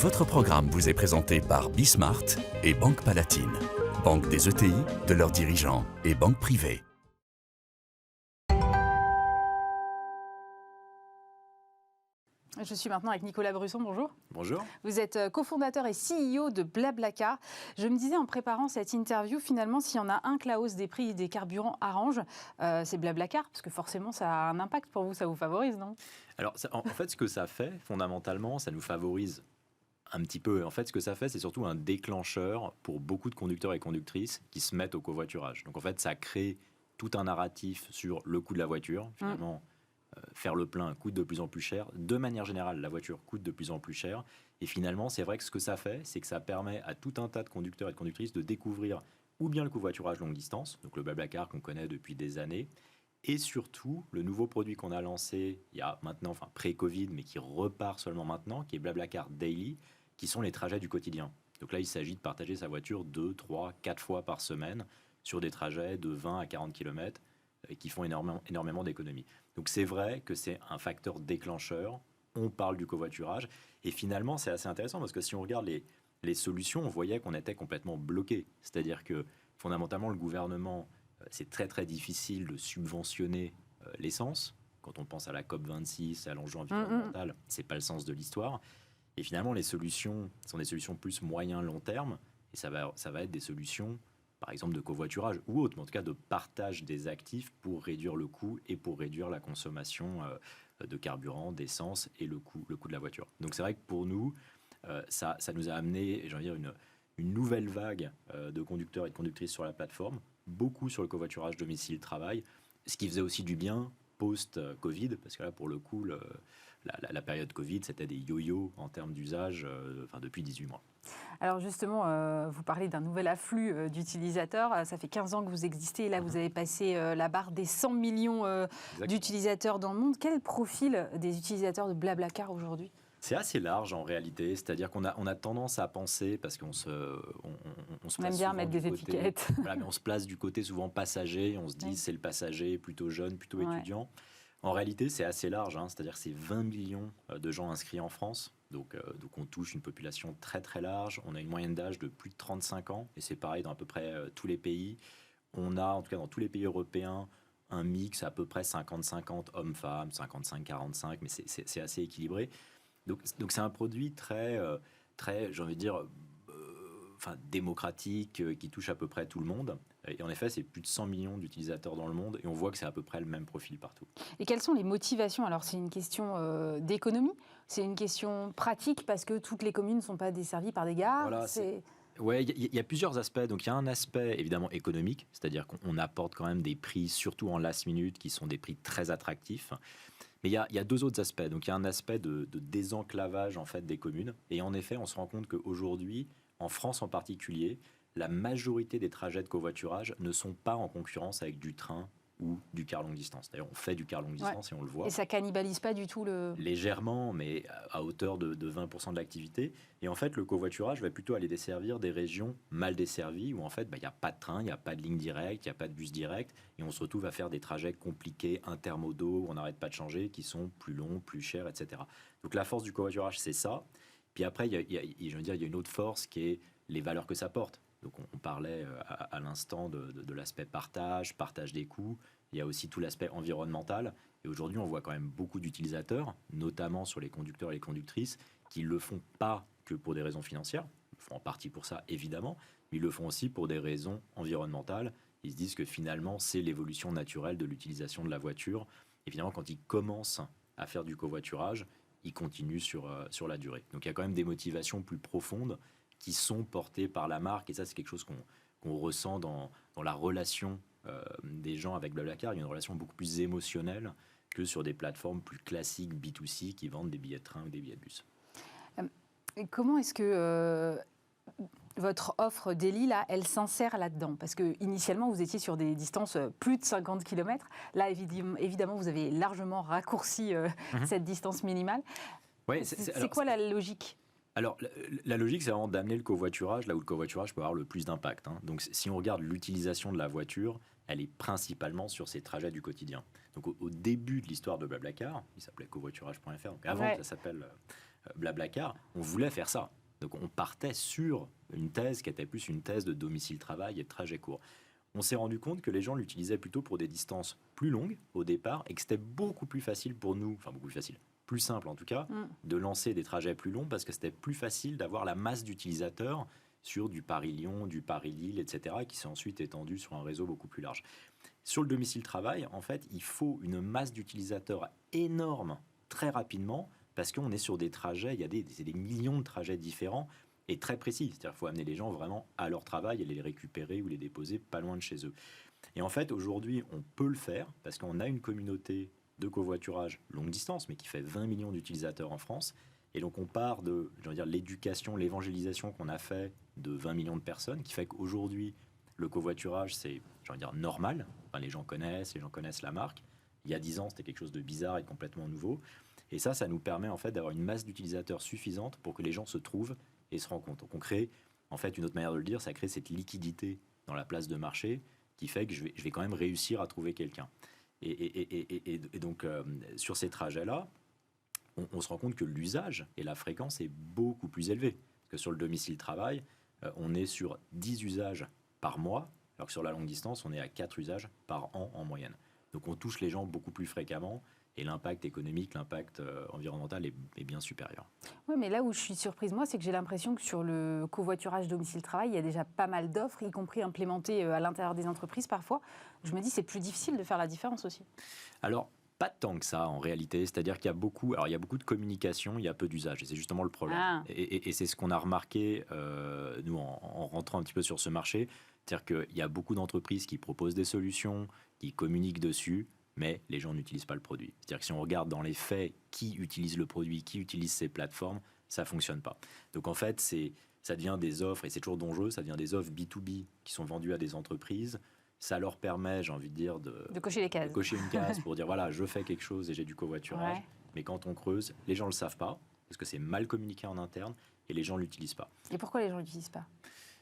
Votre programme vous est présenté par Bismart et Banque Palatine, banque des ETI, de leurs dirigeants et banque privée. Je suis maintenant avec Nicolas Brusson, bonjour. Bonjour. Vous êtes cofondateur et CEO de Blablacar. Je me disais en préparant cette interview, finalement, s'il y en a un que la hausse des prix des carburants arrange, c'est Blablacar, parce que forcément, ça a un impact pour vous, ça vous favorise, non? Alors, en fait, ce que ça fait, fondamentalement, ça nous favorise un petit peu. En fait, ce que ça fait, c'est surtout un déclencheur pour beaucoup de conducteurs et conductrices qui se mettent au covoiturage. Donc, en fait, ça crée tout un narratif sur le coût de la voiture, finalement. Faire le plein coûte de plus en plus cher. De manière générale, la voiture coûte de plus en plus cher. Et finalement, c'est vrai que ce que ça fait, c'est que ça permet à tout un tas de conducteurs et de conductrices de découvrir ou bien le covoiturage longue distance, donc le Blablacar qu'on connaît depuis des années, et surtout le nouveau produit qu'on a lancé il y a maintenant, enfin pré-Covid, mais qui repart seulement maintenant, qui est Blablacar Daily, qui sont les trajets du quotidien. Donc là, il s'agit de partager sa voiture 2, 3, 4 fois par semaine sur des trajets de 20 à 40 km qui font énormément d'économies. Donc c'est vrai que c'est un facteur déclencheur. On parle du covoiturage. Et finalement, c'est assez intéressant parce que si on regarde les solutions, on voyait qu'on était complètement bloqué. C'est-à-dire que fondamentalement, le gouvernement, c'est très très difficile de subventionner l'essence. Quand on pense à la COP26, à l'enjeu environnemental, c'est pas le sens de l'histoire. Et finalement, les solutions sont des solutions plus moyen-long terme. Et ça va être des solutions, par exemple, de covoiturage ou autre, mais en tout cas de partage des actifs pour réduire le coût et pour réduire la consommation de carburant, d'essence et le coût de la voiture. Donc c'est vrai que pour nous, ça nous a amené, j'ai envie de dire, une nouvelle vague de conducteurs et de conductrices sur la plateforme, beaucoup sur le covoiturage domicile-travail, ce qui faisait aussi du bien post-Covid, parce que là, pour le coup, la période Covid, c'était des yo-yo en termes d'usage depuis 18 mois. Alors justement, vous parlez d'un nouvel afflux d'utilisateurs. Ça fait 15 ans que vous existez. Là, vous avez passé la barre des 100 millions d'utilisateurs dans le monde. Quel est le profil des utilisateurs de Blablacar aujourd'hui ? C'est assez large en réalité, c'est-à-dire qu'on a tendance à penser, parce qu'on se on aime bien mettre des étiquettes. Voilà, mais on se place du côté souvent passager, on se dit c'est le passager plutôt jeune, plutôt étudiant. En réalité, c'est assez large, c'est-à-dire que c'est 20 millions de gens inscrits en France. Donc on touche une population très très large. On a une moyenne d'âge de plus de 35 ans, et c'est pareil dans à peu près tous les pays. On a, en tout cas dans tous les pays européens, un mix à peu près 50-50 hommes-femmes, 55-45, mais c'est assez équilibré. Donc c'est un produit très, j'ai envie de dire, démocratique, qui touche à peu près tout le monde. Et en effet, c'est plus de 100 millions d'utilisateurs dans le monde, et on voit que c'est à peu près le même profil partout. Et quelles sont les motivations ? Alors c'est une question d'économie, c'est une question pratique, parce que toutes les communes ne sont pas desservies par des gares. Voilà, ouais, il y a plusieurs aspects. Donc il y a un aspect évidemment économique, c'est-à-dire qu'on apporte quand même des prix, surtout en last minute, qui sont des prix très attractifs. Mais il y a deux autres aspects. Donc il y a un aspect de désenclavage en fait des communes. Et en effet, on se rend compte qu'aujourd'hui, en France en particulier, la majorité des trajets de covoiturage ne sont pas en concurrence avec du train ou du car longue distance. D'ailleurs, on fait du car longue distance et on le voit. Et ça cannibalise pas du tout le... Légèrement, mais à hauteur de 20% de l'activité. Et en fait, le covoiturage va plutôt aller desservir des régions mal desservies où en fait, il n'y a pas de train, il n'y a pas de ligne directe, il n'y a pas de bus direct. Et on se retrouve à faire des trajets compliqués, intermodaux, où on n'arrête pas de changer, qui sont plus longs, plus chers, etc. Donc la force du covoiturage, c'est ça. Puis après, il y a une autre force qui est les valeurs que ça porte. Donc on parlait à l'instant de l'aspect partage des coûts. Il y a aussi tout l'aspect environnemental. Et aujourd'hui, on voit quand même beaucoup d'utilisateurs, notamment sur les conducteurs et les conductrices, qui ne le font pas que pour des raisons financières. Ils le font en partie pour ça, évidemment, mais ils le font aussi pour des raisons environnementales. Ils se disent que finalement, c'est l'évolution naturelle de l'utilisation de la voiture. Et finalement, quand ils commencent à faire du covoiturage, ils continuent sur la durée. Donc il y a quand même des motivations plus profondes qui sont portées par la marque. Et ça, c'est quelque chose qu'on ressent dans la relation des gens avec Blablacar. Il y a une relation beaucoup plus émotionnelle que sur des plateformes plus classiques B2C qui vendent des billets de train ou des billets de bus. Comment est-ce que votre offre Daily, là, elle s'insère là-dedans ? Parce que initialement, vous étiez sur des distances plus de 50 km. Là, évidemment, vous avez largement raccourci cette distance minimale. Ouais, c'est quoi la logique ? Alors, la logique, c'est vraiment d'amener le covoiturage là où le covoiturage peut avoir le plus d'impact. Donc, si on regarde l'utilisation de la voiture, elle est principalement sur ces trajets du quotidien. Donc, au début de l'histoire de Blablacar, il s'appelait covoiturage.fr, donc avant que ça s'appelle Blablacar, on voulait faire ça. Donc on partait sur une thèse qui était plus une thèse de domicile-travail et de trajet court. On s'est rendu compte que les gens l'utilisaient plutôt pour des distances plus longues au départ et que c'était beaucoup plus facile pour nous, enfin beaucoup plus facile, plus simple en tout cas, de lancer des trajets plus longs parce que c'était plus facile d'avoir la masse d'utilisateurs sur du Paris-Lyon, du Paris-Lille, etc., qui s'est ensuite étendu sur un réseau beaucoup plus large. Sur le domicile-travail, en fait, il faut une masse d'utilisateurs énorme très rapidement parce qu'on est sur des trajets, il y a des millions de trajets différents et très précis. C'est-à-dire qu'il faut amener les gens vraiment à leur travail et les récupérer ou les déposer pas loin de chez eux. Et en fait, aujourd'hui, on peut le faire parce qu'on a une communauté de covoiturage longue distance, mais qui fait 20 millions d'utilisateurs en France. Et donc, on part de l'éducation, l'évangélisation qu'on a fait de 20 millions de personnes, qui fait qu'aujourd'hui, le covoiturage, c'est normal. Enfin, les gens connaissent la marque. Il y a 10 ans, c'était quelque chose de bizarre et complètement nouveau. Et ça nous permet en fait d'avoir une masse d'utilisateurs suffisante pour que les gens se trouvent et se rencontrent. Donc on crée, en fait, une autre manière de le dire, ça crée cette liquidité dans la place de marché qui fait que je vais quand même réussir à trouver quelqu'un. Et donc, sur ces trajets-là, on se rend compte que l'usage et la fréquence est beaucoup plus élevée. Parce que sur le domicile-travail, on est sur 10 usages par mois, alors que sur la longue distance, on est à 4 usages par an en moyenne. Donc on touche les gens beaucoup plus fréquemment et l'impact économique, l'impact environnemental est bien supérieur. Oui, mais là où je suis surprise, moi, c'est que j'ai l'impression que sur le covoiturage domicile-travail, il y a déjà pas mal d'offres, y compris implémentées à l'intérieur des entreprises parfois. Je me dis c'est plus difficile de faire la différence aussi. Alors, pas tant que ça en réalité, c'est-à-dire qu'il y a beaucoup de communication, il y a peu d'usage, et c'est justement le problème. Ah. Et c'est ce qu'on a remarqué, nous, en rentrant un petit peu sur ce marché, c'est-à-dire qu'il y a beaucoup d'entreprises qui proposent des solutions, qui communiquent dessus, mais les gens n'utilisent pas le produit. C'est-à-dire que si on regarde dans les faits qui utilise le produit, qui utilise ces plateformes, ça ne fonctionne pas. Donc en fait, ça devient des offres, et c'est toujours dangereux, ça devient des offres B2B qui sont vendues à des entreprises. Ça leur permet, j'ai envie de dire, de cocher les cases. De cocher une case pour dire, voilà, je fais quelque chose et j'ai du covoiturage. Ouais. Mais quand on creuse, les gens ne le savent pas, parce que c'est mal communiqué en interne, et les gens ne l'utilisent pas. Et pourquoi les gens ne l'utilisent pas ?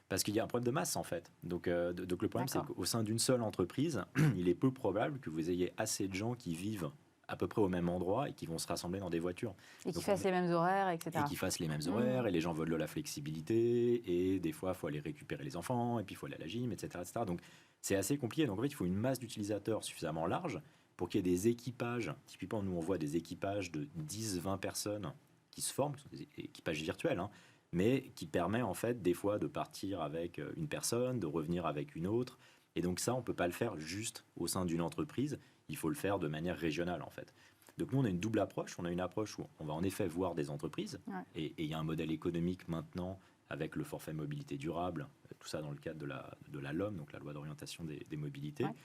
Parce qu'il y a un problème de masse, en fait. Donc le problème, c'est qu'au sein d'une seule entreprise, il est peu probable que vous ayez assez de gens qui vivent à peu près au même endroit et qui vont se rassembler dans des voitures. Et qui fassent les mêmes horaires, etc. Et qui fassent les mêmes horaires, et les gens veulent de la flexibilité, et des fois, il faut aller récupérer les enfants, et puis il faut aller à la gym, etc., etc. Donc, c'est assez compliqué. Donc, en fait, il faut une masse d'utilisateurs suffisamment large pour qu'il y ait des équipages. Typiquement, nous, on voit des équipages de 10-20 personnes qui se forment, qui sont des équipages virtuels, hein, mais qui permet, en fait, des fois, de partir avec une personne, de revenir avec une autre. Et donc, ça, on ne peut pas le faire juste au sein d'une entreprise. Il faut le faire de manière régionale, en fait. Donc nous, on a une double approche. On a une approche où on va en effet voir des entreprises. Ouais. Et il y a un modèle économique maintenant avec le forfait mobilité durable, tout ça dans le cadre de la LOM, donc la loi d'orientation des mobilités. Ouais.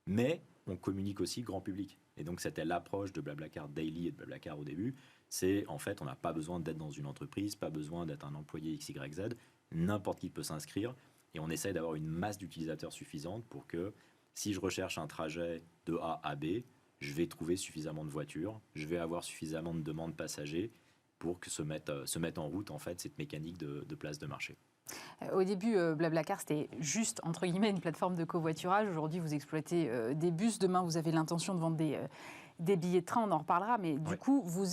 Mais on communique aussi grand public. Et donc c'était l'approche de Blablacar Daily et de Blablacar au début. C'est en fait, on n'a pas besoin d'être dans une entreprise, pas besoin d'être un employé XYZ. N'importe qui peut s'inscrire. Et on essaye d'avoir une masse d'utilisateurs suffisante pour que si je recherche un trajet de A à B, je vais trouver suffisamment de voitures, je vais avoir suffisamment de demandes passagers pour que se mette en route en fait cette mécanique de place de marché. Au début, Blablacar, c'était juste, entre guillemets, une plateforme de covoiturage. Aujourd'hui, vous exploitez des bus. Demain, vous avez l'intention de vendre des billets de train, on en reparlera. Mais du coup, vous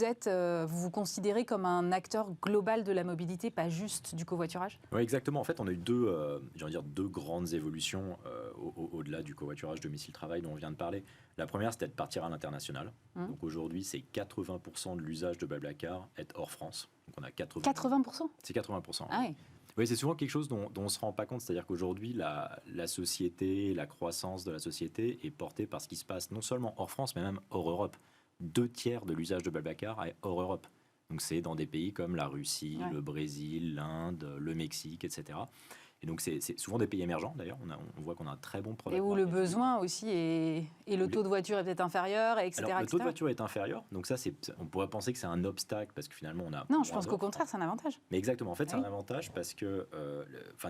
vous considérez comme un acteur global de la mobilité, pas juste du covoiturage ? Oui, exactement. En fait, on a eu deux grandes évolutions au-delà du covoiturage domicile-travail dont on vient de parler. La première, c'était de partir à l'international. Donc aujourd'hui, c'est 80% de l'usage de Blablacar est hors France. Donc on a 80%. C'est 80%. Ah oui. Oui, c'est souvent quelque chose dont on ne se rend pas compte. C'est-à-dire qu'aujourd'hui, la société, la croissance de la société est portée par ce qui se passe non seulement hors France, mais même hors Europe. 2/3 de l'usage de Blablacar est hors Europe. Donc c'est dans des pays comme la Russie, le Brésil, l'Inde, le Mexique, etc. Et donc c'est souvent des pays émergents, d'ailleurs. On voit qu'on a un très bon produit. Et où le besoin aussi et le taux de voiture est peut-être inférieur, etc. Alors, le taux de voiture est inférieur. Donc ça, on pourrait penser que c'est un obstacle parce que finalement, on a... Non, je pense qu'au contraire, c'est un avantage. Mais exactement. En fait, c'est un avantage parce que...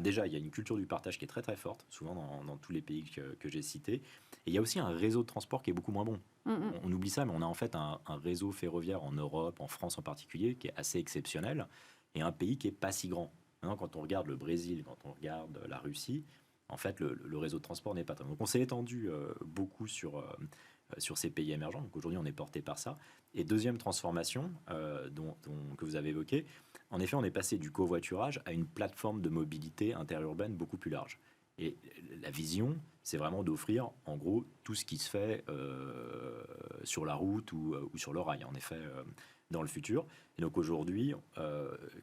déjà, il y a une culture du partage qui est très, très forte, souvent dans tous les pays que j'ai cités. Et il y a aussi un réseau de transport qui est beaucoup moins bon. On oublie ça, mais on a en fait un réseau ferroviaire en Europe, en France en particulier, qui est assez exceptionnel et un pays qui n'est pas si grand. Maintenant, quand on regarde le Brésil, quand on regarde la Russie, en fait, le réseau de transport n'est pas très bon. Donc, on s'est étendu beaucoup sur sur ces pays émergents. Donc aujourd'hui, on est porté par ça. Et deuxième transformation que vous avez évoquée, en effet, on est passé du covoiturage à une plateforme de mobilité interurbaine beaucoup plus large. Et la vision, c'est vraiment d'offrir, en gros, tout ce qui se fait sur la route ou sur le rail, en effet, dans le futur. Et donc aujourd'hui,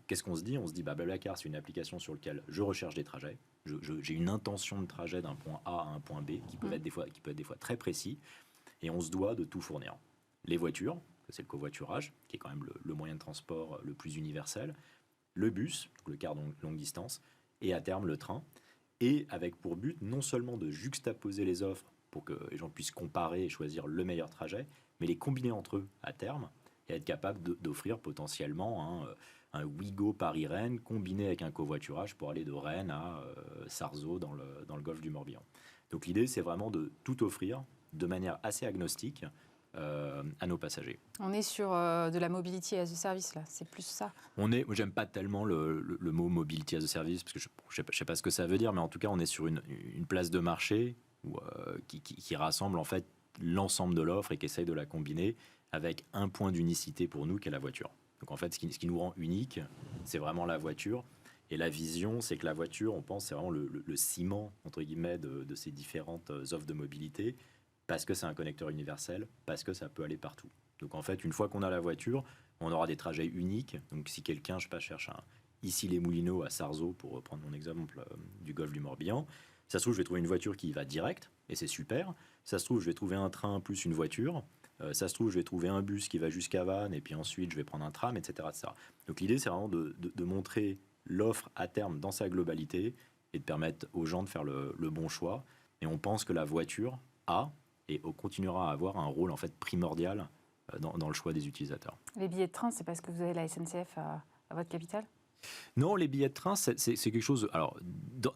qu'est-ce qu'on se dit ? On se dit, BlaBlaCar, c'est une application sur laquelle je recherche des trajets. J'ai une intention de trajet d'un point A à un point B qui peut être des fois très précis. Et on se doit de tout fournir. Les voitures, c'est le covoiturage, qui est quand même le moyen de transport le plus universel. Le bus, le car longue distance. Et à terme, le train. Et avec pour but non seulement de juxtaposer les offres pour que les gens puissent comparer et choisir le meilleur trajet, mais les combiner entre eux à terme et être capable d'offrir potentiellement un Ouigo Paris-Rennes combiné avec un covoiturage pour aller de Rennes à Sarzeau dans le golfe du Morbihan. Donc l'idée, c'est vraiment de tout offrir de manière assez agnostique à nos passagers. On est sur de la mobility as a service, là, c'est plus ça. Moi, j'aime pas tellement le mot mobility as a service, parce que je sais pas ce que ça veut dire, mais en tout cas, on est sur une place de marché qui rassemble en fait l'ensemble de l'offre et qui essaye de la combiner avec un point d'unicité pour nous, qui est la voiture. Donc en fait, ce qui nous rend unique, c'est vraiment la voiture. Et la vision, c'est que la voiture, on pense, c'est vraiment le ciment, entre guillemets, de ces différentes offres de mobilité, parce que c'est un connecteur universel, parce que ça peut aller partout. Donc en fait, une fois qu'on a la voiture, on aura des trajets uniques. Donc si quelqu'un, je sais pas, cherche ici les Moulineaux à Sarzeau, pour reprendre mon exemple du golfe du Morbihan, ça se trouve, je vais trouver une voiture qui va direct, et c'est super. Ça se trouve, je vais trouver un train plus une voiture. Ça se trouve, je vais trouver un bus qui va jusqu'à Vannes, et puis ensuite, je vais prendre un tram, etc. etc. Donc l'idée, c'est vraiment de montrer l'offre à terme dans sa globalité et de permettre aux gens de faire le bon choix. Et on pense que la voiture a et continuera à avoir un rôle en fait primordial dans le choix des utilisateurs. Les billets de train, c'est parce que vous avez la SNCF à votre capitale ? Non, les billets de train, c'est quelque chose... Alors,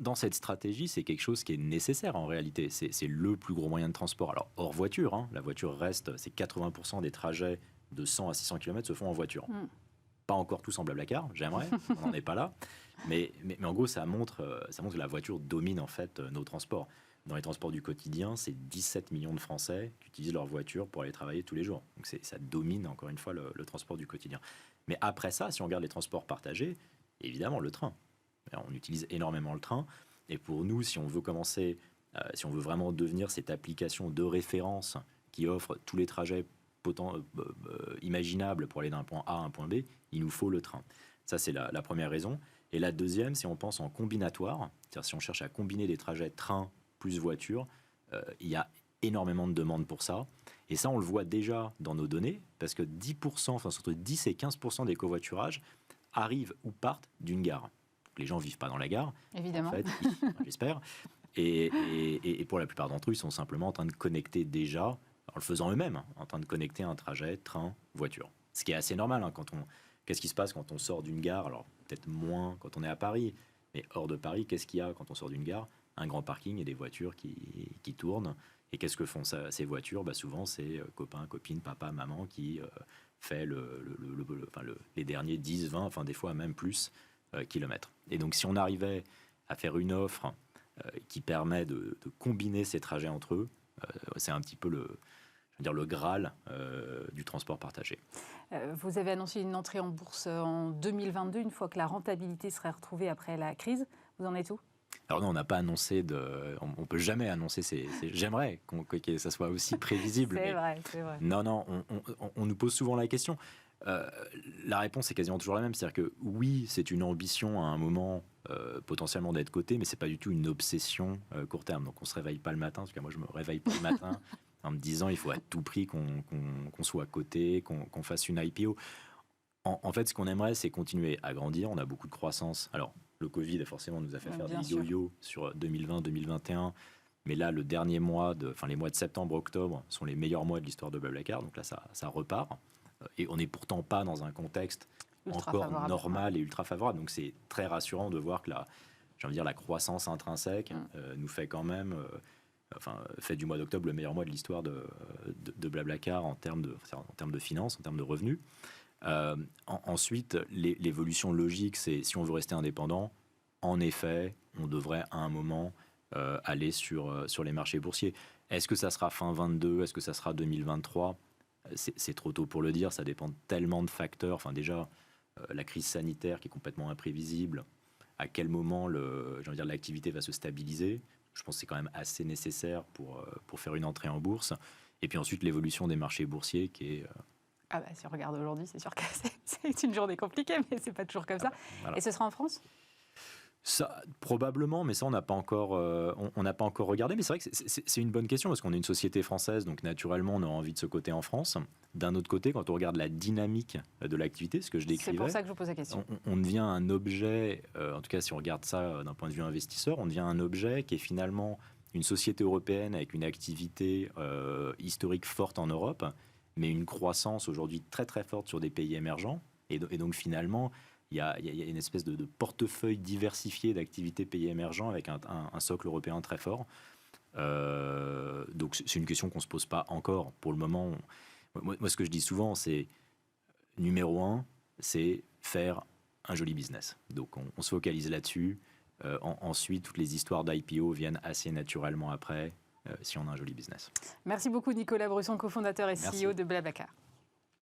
dans cette stratégie, c'est quelque chose qui est nécessaire en réalité. C'est le plus gros moyen de transport. Alors, hors voiture, hein, la voiture reste... C'est 80% des trajets de 100 à 600 km se font en voiture. Pas encore tous en BlaBlaCar, j'aimerais, on n'en est pas là. Mais en gros, ça montre que la voiture domine en fait nos transports. Dans les transports du quotidien, c'est 17 millions de Français qui utilisent leur voiture pour aller travailler tous les jours. Donc ça domine encore une fois le transport du quotidien. Mais après ça, si on regarde les transports partagés, évidemment le train. On utilise énormément le train. Et pour nous, si on veut commencer, si on veut vraiment devenir cette application de référence qui offre tous les trajets imaginables pour aller d'un point A à un point B, il nous faut le train. Ça, c'est la première raison. Et la deuxième, si on pense en combinatoire, c'est-à-dire si on cherche à combiner des trajets train plus voiture, il y a énormément de demandes pour ça. Et ça, on le voit déjà dans nos données, parce que 10%, enfin entre 10 et 15% des covoiturages arrivent ou partent d'une gare. Donc, les gens ne vivent pas dans la gare, évidemment. En fait, j'espère. Et pour la plupart d'entre eux, ils sont simplement en train de connecter déjà, en le faisant eux-mêmes, en train de connecter un trajet train-voiture. Ce qui est assez normal. Hein, qu'est-ce qui se passe quand on sort d'une gare ? Alors, peut-être moins quand on est à Paris, mais hors de Paris, qu'est-ce qu'il y a quand on sort d'une gare ? Un grand parking et des voitures qui tournent. Et qu'est-ce que font ces voitures ? Souvent, c'est copains, copines, papa, maman qui fait les derniers 10, 20, enfin des fois même plus kilomètres. Et donc, si on arrivait à faire une offre qui permet de combiner ces trajets entre eux, c'est un petit peu le Graal du transport partagé. Vous avez annoncé une entrée en bourse en 2022, une fois que la rentabilité serait retrouvée après la crise. Vous en êtes où ? Alors non, on n'a pas annoncé on peut jamais annoncer j'aimerais que ça soit aussi prévisible. C'est vrai. Non, on nous pose souvent la question. La réponse est quasiment toujours la même, c'est-à-dire que oui, c'est une ambition à un moment potentiellement d'être coté, mais c'est pas du tout une obsession court terme. Donc on se réveille pas le matin, parce que moi je me réveille pas le matin en me disant il faut à tout prix qu'on soit coté, qu'on fasse une IPO. En fait, ce qu'on aimerait, c'est continuer à grandir. On a beaucoup de croissance. Alors, le Covid, forcément, nous a fait faire des yo-yo sur 2020-2021. Mais là, les mois de septembre-octobre sont les meilleurs mois de l'histoire de BlaBlaCar. Donc là, ça repart. Et on n'est pourtant pas dans un contexte encore normal et ultra favorable. Donc c'est très rassurant de voir que la croissance intrinsèque nous fait quand même... fait du mois d'octobre le meilleur mois de l'histoire de BlaBlaCar en termes de finances, en termes de revenus. Ensuite, l'évolution logique, c'est si on veut rester indépendant, en effet, on devrait à un moment aller sur les marchés boursiers. Est-ce que ça sera fin 22? Est-ce que ça sera 2023? C'est trop tôt pour le dire, ça dépend tellement de facteurs. Enfin, déjà, la crise sanitaire qui est complètement imprévisible. À quel moment l'activité va se stabiliser? Je pense que c'est quand même assez nécessaire pour faire une entrée en bourse. Et puis ensuite, l'évolution des marchés boursiers qui est... Ah bah, si on regarde aujourd'hui, c'est sûr que c'est une journée compliquée, mais c'est pas toujours comme ça. Voilà. Et ce sera en France? Ça, probablement, mais ça, on n'a pas encore regardé. Mais c'est vrai que c'est une bonne question, parce qu'on est une société française, donc naturellement, on a envie de ce côté en France. D'un autre côté, quand on regarde la dynamique de l'activité, ce que je décrivais... C'est pour ça que je vous pose la question. On devient un objet, en tout cas si on regarde ça d'un point de vue investisseur, on devient un objet qui est finalement une société européenne avec une activité historique forte en Europe, mais une croissance aujourd'hui très très forte sur des pays émergents. Et donc finalement, il y a une espèce de portefeuille diversifié d'activités pays émergents avec un socle européen très fort. Donc c'est une question qu'on ne se pose pas encore. Pour le moment, moi ce que je dis souvent, c'est numéro 1, c'est faire un joli business. Donc on se focalise là-dessus. Ensuite, toutes les histoires d'IPO viennent assez naturellement après, si on a un joli business. Merci beaucoup Nicolas Brusson, cofondateur et Merci. CEO de Blablacar.